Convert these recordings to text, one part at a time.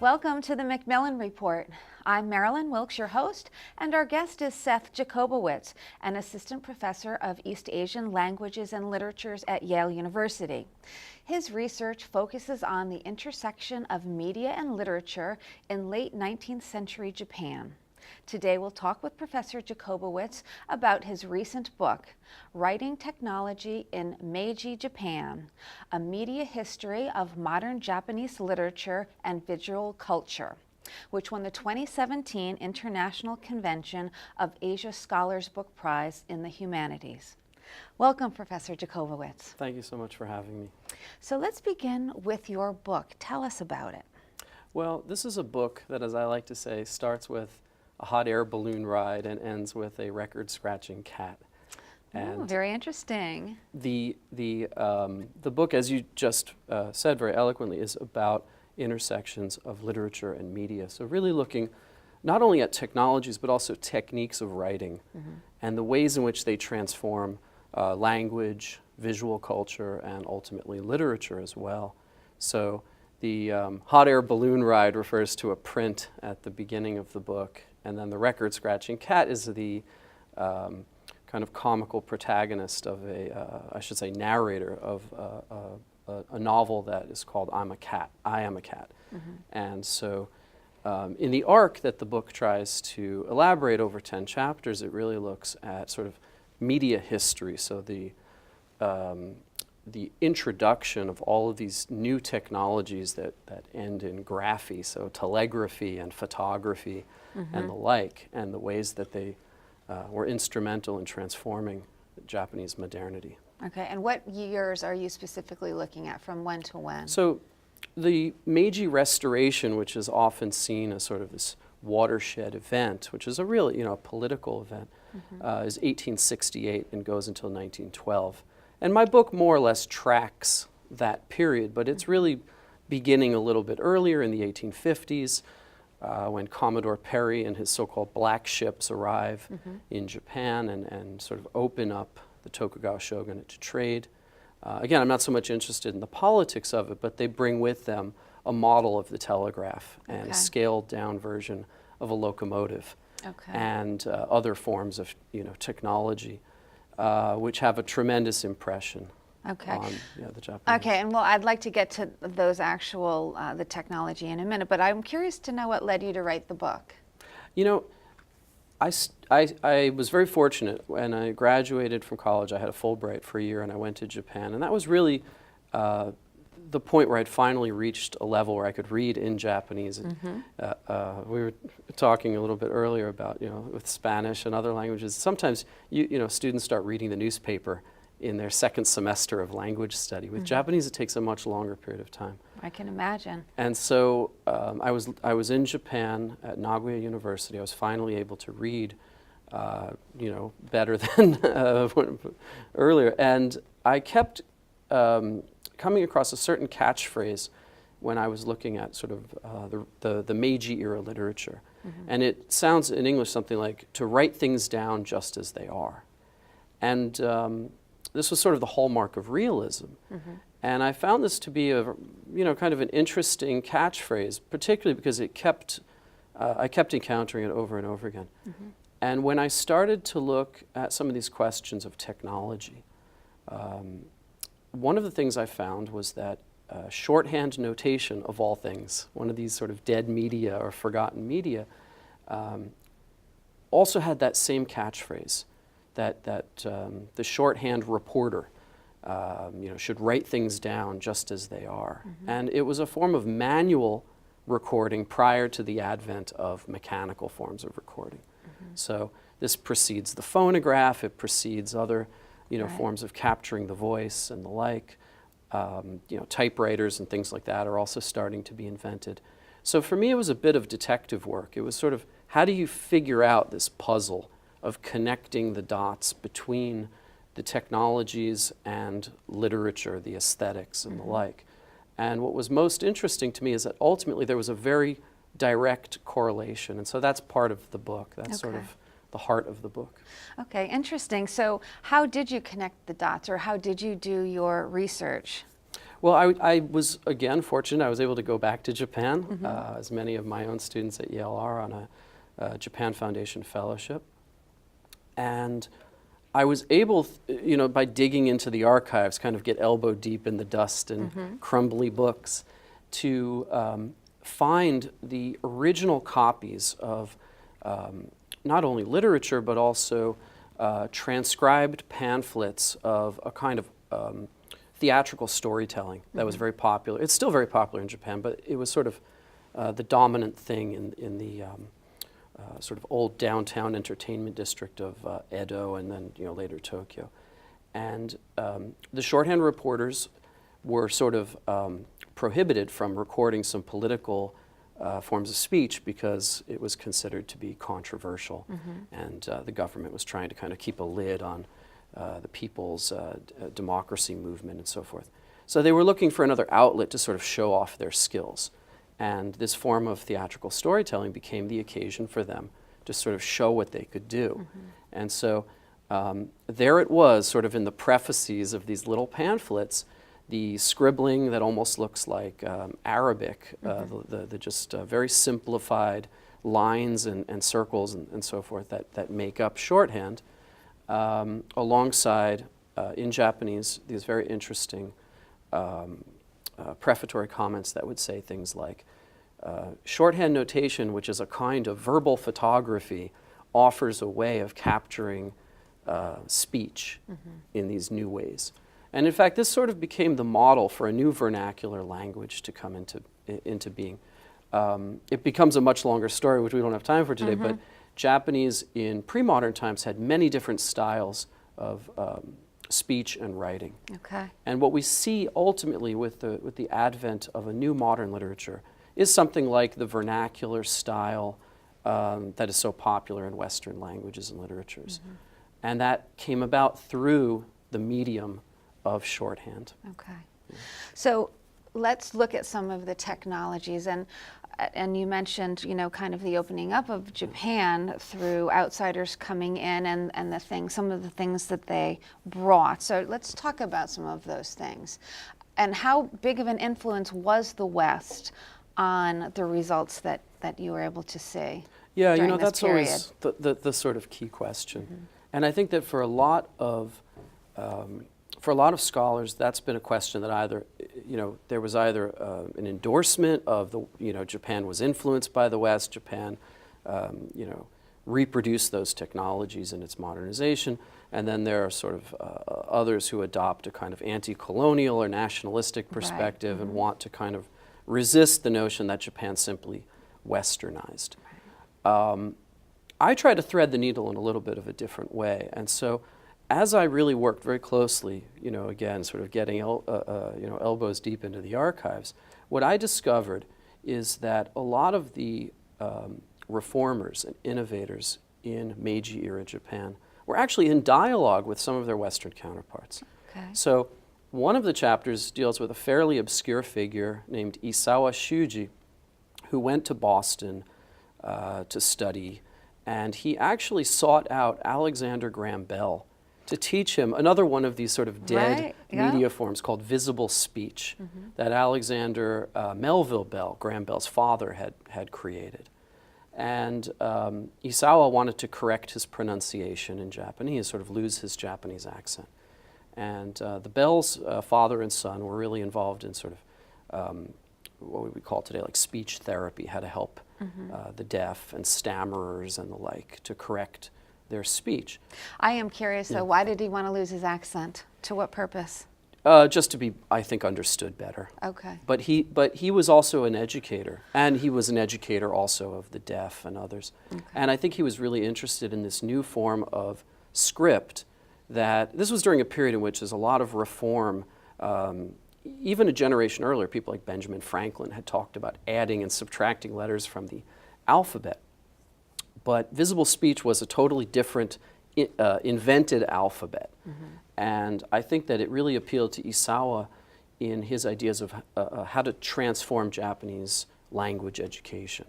Welcome to the Macmillan Report. I'm Marilyn Wilkes, your host, and our guest is Seth Jacobowitz, an assistant professor of East Asian languages and literatures at Yale University. His research focuses on the intersection of media and literature in late 19th century Japan. Today we'll talk with Professor Jacobowitz about his recent book, Writing Technology in Meiji Japan, a media history of modern Japanese literature and visual culture, which won the 2017 International Convention of Asia Scholars Book Prize in the Humanities. Welcome, Professor Jacobowitz. Thank you so much for having me. So let's begin with your book. Tell us about it. Well, this is a book that, as I like to say, starts with a hot air balloon ride and ends with a record-scratching cat. And very interesting. The book, as you just said very eloquently, is about intersections of literature and media. So really looking not only at technologies, but also techniques of writing and the ways in which they transform language, visual culture, and ultimately literature as well. So the hot air balloon ride refers to a print at the beginning of the book, and then the record-scratching cat is the kind of comical protagonist of I should say narrator of a novel that is called I Am a Cat. And so in the arc that the book tries to elaborate over 10 chapters, it really looks at sort of media history, so the introduction of all of these new technologies that end in graphy, so telegraphy and photography and the like, and the ways that they were instrumental in transforming Japanese modernity. Okay, and what years are you specifically looking at, from when to when? So the Meiji Restoration, which is often seen as sort of this watershed event, which is a really, a political event, is 1868 and goes until 1912. And my book more or less tracks that period, but it's really beginning a little bit earlier in the 1850s when Commodore Perry and his so-called black ships arrive in Japan and sort of open up the Tokugawa shogunate to trade. Again, I'm not so much interested in the politics of it, but they bring with them a model of the telegraph and a scaled-down version of a locomotive and other forms of technology. Which have a tremendous impression on the Japanese. Okay, and well, I'd like to get to those actual, the technology in a minute, but I'm curious to know what led you to write the book. I was very fortunate. When I graduated from college, I had a Fulbright for a year and I went to Japan, and that was really the point where I'd finally reached a level where I could read in Japanese. We were talking a little bit earlier about, with Spanish and other languages, sometimes students start reading the newspaper in their second semester of language study. With Japanese, it takes a much longer period of time. I can imagine. And so I was in Japan at Nagoya University. I was finally able to read, better than earlier, and I kept coming across a certain catchphrase when I was looking at sort of the Meiji era literature. And it sounds in English something like, to write things down just as they are. And this was sort of the hallmark of realism. And I found this to be a, kind of an interesting catchphrase, particularly because I kept encountering it over and over again. And when I started to look at some of these questions of technology, one of the things I found was that shorthand notation, of all things, one of these sort of dead media or forgotten media, also had that same catchphrase, that the shorthand reporter should write things down just as they are. And it was a form of manual recording prior to the advent of mechanical forms of recording. So this precedes the phonograph, it precedes other forms of capturing the voice and the like. Typewriters and things like that are also starting to be invented. So for me, it was a bit of detective work. It was sort of, how do you figure out this puzzle of connecting the dots between the technologies and literature, the aesthetics and the like. And what was most interesting to me is that ultimately there was a very direct correlation. And so that's part of the book. That's sort of the heart of the book. Okay, interesting. So how did you connect the dots, or how did you do your research? Well, I was, again, fortunate. I was able to go back to Japan, as many of my own students at Yale are, on a Japan Foundation Fellowship. And I was able, by digging into the archives, kind of get elbow deep in the dust and crumbly books, to find the original copies of not only literature, but also transcribed pamphlets of a kind of theatrical storytelling that was very popular. It's still very popular in Japan, but it was sort of the dominant thing in the sort of old downtown entertainment district of Edo, and then later Tokyo. And the shorthand reporters were sort of prohibited from recording some political forms of speech because it was considered to be controversial, and the government was trying to kind of keep a lid on the people's democracy movement and so forth. So they were looking for another outlet to sort of show off their skills. And this form of theatrical storytelling became the occasion for them to sort of show what they could do. And so there it was, sort of in the prefaces of these little pamphlets, the scribbling that almost looks like Arabic, the just very simplified lines and circles and so forth that make up shorthand, alongside, in Japanese, these very interesting prefatory comments that would say things like, shorthand notation, which is a kind of verbal photography, offers a way of capturing speech in these new ways. And in fact, this sort of became the model for a new vernacular language to come into being. It becomes a much longer story, which we don't have time for today, but Japanese in pre-modern times had many different styles of speech and writing. Okay. And what we see ultimately with the advent of a new modern literature is something like the vernacular style that is so popular in Western languages and literatures. And that came about through the medium of shorthand. Okay. So let's look at some of the technologies, and you mentioned, kind of the opening up of Japan through outsiders coming in and some of the things that they brought. So let's talk about some of those things. And how big of an influence was the West on the results that you were able to see? Yeah, during this that's period? always the sort of key question. And I think that for a lot of scholars, that's been a question that either, there was either an endorsement of Japan was influenced by the West, Japan, reproduced those technologies in its modernization, and then there are sort of others who adopt a kind of anti-colonial or nationalistic perspective and want to kind of resist the notion that Japan simply westernized. I try to thread the needle in a little bit of a different way, and so as I really worked very closely, again, sort of getting elbows deep into the archives, what I discovered is that a lot of the reformers and innovators in Meiji-era Japan were actually in dialogue with some of their Western counterparts. Okay. So one of the chapters deals with a fairly obscure figure named Isawa Shuji, who went to Boston to study, and he actually sought out Alexander Graham Bell to teach him another one of these sort of dead media forms called visible speech that Alexander Melville Bell, Graham Bell's father, had created. And Isawa wanted to correct his pronunciation in Japanese, sort of lose his Japanese accent. And the Bells, father and son, were really involved in sort of what we would call today like speech therapy, how to help the deaf and stammerers and the like to correct their speech. I am curious, though, why did he want to lose his accent? To what purpose? Just to be, I think, understood better. Okay. But he was also an educator, and he was an educator also of the deaf and others. Okay. And I think he was really interested in this new form of script that, this was during a period in which there's a lot of reform. Even a generation earlier, people like Benjamin Franklin had talked about adding and subtracting letters from the alphabet. But visible speech was a totally different, invented alphabet. And I think that it really appealed to Isawa in his ideas of how to transform Japanese language education.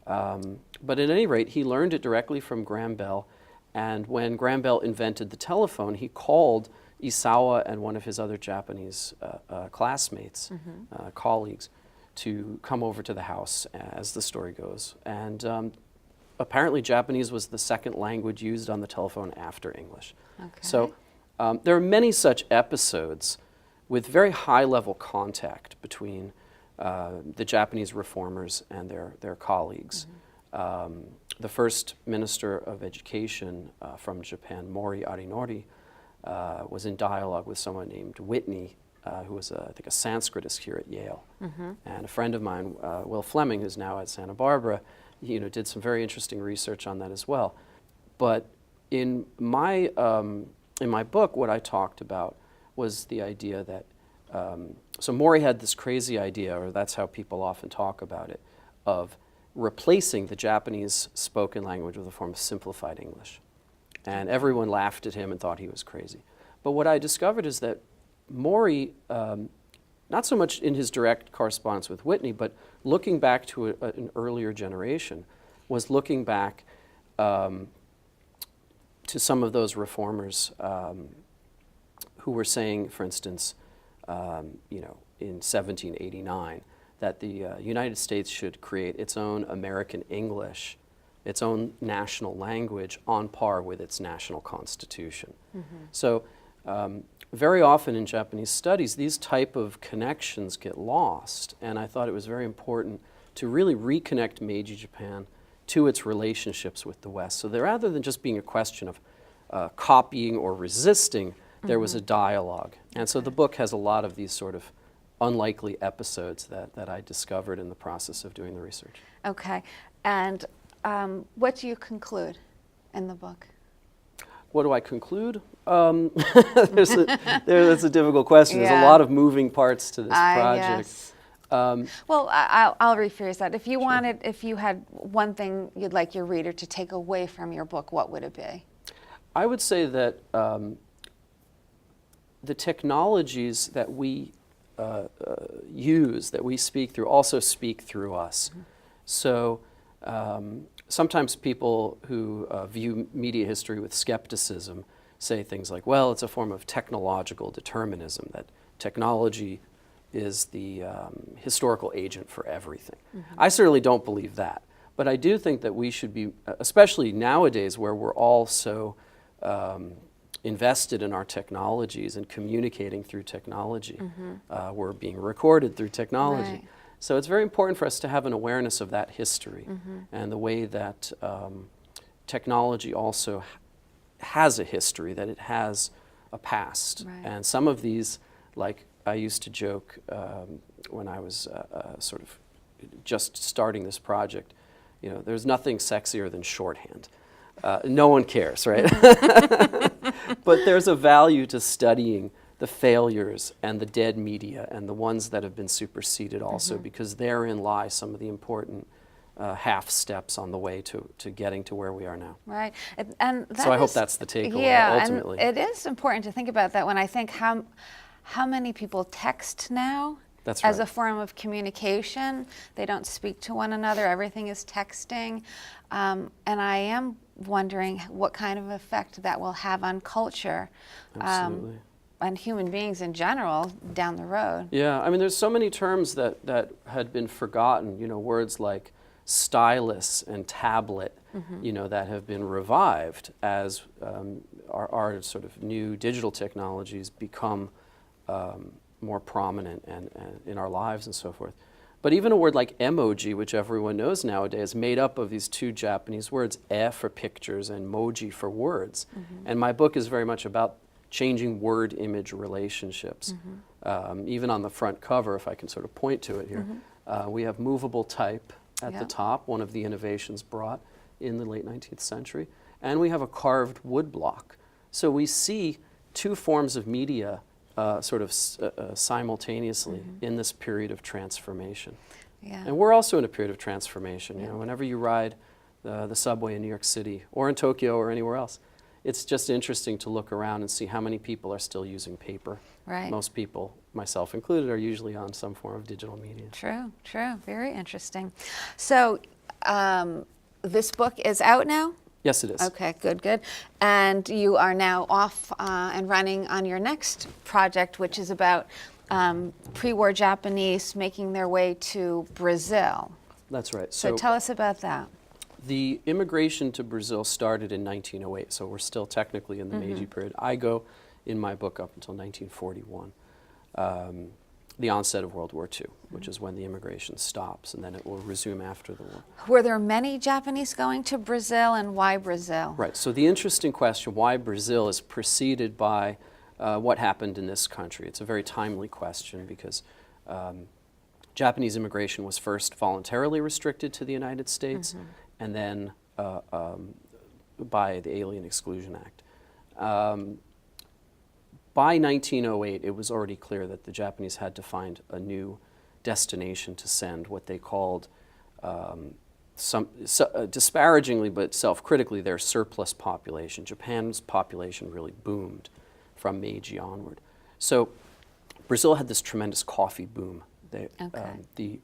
But at any rate, he learned it directly from Graham Bell. And when Graham Bell invented the telephone, he called Isawa and one of his other Japanese classmates, colleagues, to come over to the house, as the story goes. And apparently Japanese was the second language used on the telephone after English. Okay. So there are many such episodes with very high-level contact between the Japanese reformers and their colleagues. The first minister of education from Japan, Mori was in dialogue with someone named Whitney, who was, I think, a Sanskritist here at Yale. And a friend of mine, Will Fleming, who's now at Santa Barbara, did some very interesting research on that as well. But in my book, what I talked about was the idea that, so Mori had this crazy idea, or that's how people often talk about it, of replacing the Japanese spoken language with a form of simplified English. And everyone laughed at him and thought he was crazy. But what I discovered is that Mori, not so much in his direct correspondence with Whitney, but looking back to an earlier generation, was looking back to some of those reformers who were saying, for instance, in 1789, that the United States should create its own American English, its own national language on par with its national constitution. So very often in Japanese studies, these type of connections get lost, and I thought it was very important to really reconnect Meiji Japan to its relationships with the West. So that rather than just being a question of copying or resisting, there was a dialogue. And so the book has a lot of these sort of unlikely episodes that I discovered in the process of doing the research. Okay. And what do you conclude in the book? What do I conclude? That's a difficult question. Yeah. There's a lot of moving parts to this project. Yes. Well, I'll rephrase that. If you wanted, if you had one thing you'd like your reader to take away from your book, what would it be? I would say that the technologies that we use, that we speak through, also speak through us. So sometimes people who view media history with skepticism say things like, well, it's a form of technological determinism, that technology is the historical agent for everything. I certainly don't believe that, but I do think that we should be, especially nowadays where we're all so invested in our technologies and communicating through technology. We're being recorded through technology. Right. So it's very important for us to have an awareness of that history and the way that technology also has a history, that it has a past. Right. And some of these, like I used to joke when I was sort of just starting this project, there's nothing sexier than shorthand. No one cares, right? But there's a value to studying the failures and the dead media and the ones that have been superseded also, because therein lie some of the important half steps on the way to getting to where we are now. Right. And that so I hope that's the takeaway, yeah, ultimately. And it is important to think about that when I think how many people text now. That's as right. a form of communication. They don't speak to one another. Everything is texting. And I am wondering what kind of effect that will have on culture. Absolutely. And human beings in general down the road. Yeah, I mean, there's so many terms that had been forgotten, words like stylus and tablet, that have been revived as our sort of new digital technologies become more prominent and in our lives and so forth. But even a word like emoji, which everyone knows nowadays, made up of these two Japanese words, e for pictures and moji for words. And my book is very much about changing word-image relationships. Even on the front cover, if I can sort of point to it here, we have movable type at the top, one of the innovations brought in the late 19th century, and we have a carved wood block. So we see two forms of media sort of simultaneously in this period of transformation. Yeah. And we're also in a period of transformation. Whenever you ride the subway in New York City or in Tokyo or anywhere else, it's just interesting to look around and see how many people are still using paper. Right. Most people, myself included, are usually on some form of digital media. True, true. Very interesting. So this book is out now? Yes, it is. Okay, good, good. And you are now off and running on your next project, which is about pre-war Japanese making their way to Brazil. That's right. So tell us about that. The immigration to Brazil started in 1908, so we're still technically in the Meiji period. I go in my book up until 1941, the onset of World War II, which is when the immigration stops, and then it will resume after the war. Were there many Japanese going to Brazil, and why Brazil? Right, so the interesting question, why Brazil, is preceded by what happened in this country. It's a very timely question because Japanese immigration was first voluntarily restricted to the United States, and then by the Alien Exclusion Act. By 1908, it was already clear that the Japanese had to find a new destination to send what they called, disparagingly but self-critically, their surplus population. Japan's population really boomed from Meiji onward. So Brazil had this tremendous coffee boom. The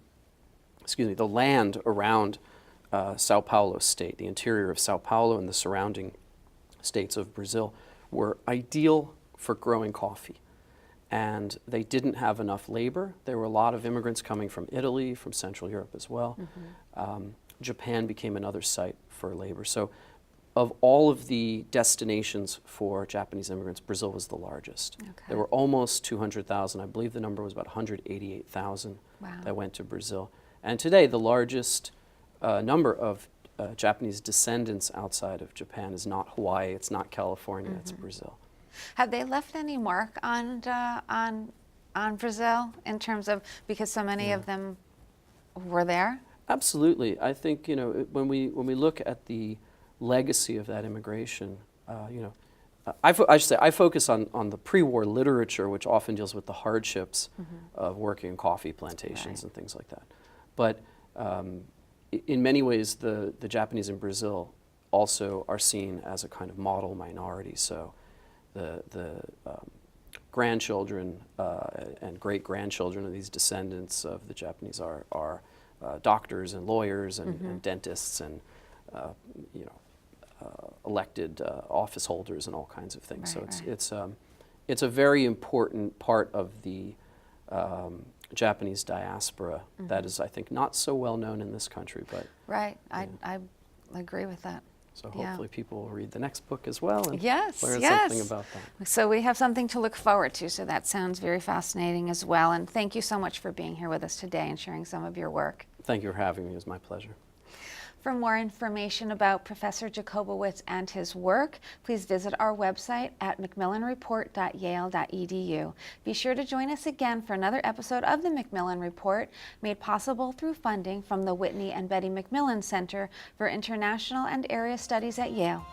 land around Sao Paulo state, the interior of Sao Paulo and the surrounding states of Brazil, were ideal for growing coffee. And they didn't have enough labor. There were a lot of immigrants coming from Italy, from Central Europe as well. Japan became another site for labor. So of all of the destinations for Japanese immigrants, Brazil was the largest. There were almost 200,000. I believe the number was about 188,000 that went to Brazil. And today, the largest number of Japanese descendants outside of Japan is not Hawaii, it's not California, it's Brazil. Have they left any mark on Brazil in terms of, because so many of them were there? Absolutely. I think, when we look at the legacy of that immigration, I focus on the pre-war literature, which often deals with the hardships of working in coffee plantations and things like that. But in many ways, the Japanese in Brazil also are seen as a kind of model minority. So the grandchildren and great-grandchildren of these descendants of the Japanese are doctors and lawyers and dentists and elected office holders and all kinds of things. It's a very important part of the Japanese diaspora that is, I think, not so well known in this country. But I agree with that. So hopefully people will read the next book as well and learn something about that. So we have something to look forward to, so that sounds very fascinating as well. And thank you so much for being here with us today and sharing some of your work. Thank you for having me. It was my pleasure. For more information about Professor Jacobowitz and his work, please visit our website at macmillanreport.yale.edu. Be sure to join us again for another episode of the Macmillan Report, made possible through funding from the Whitney and Betty Macmillan Center for International and Area Studies at Yale.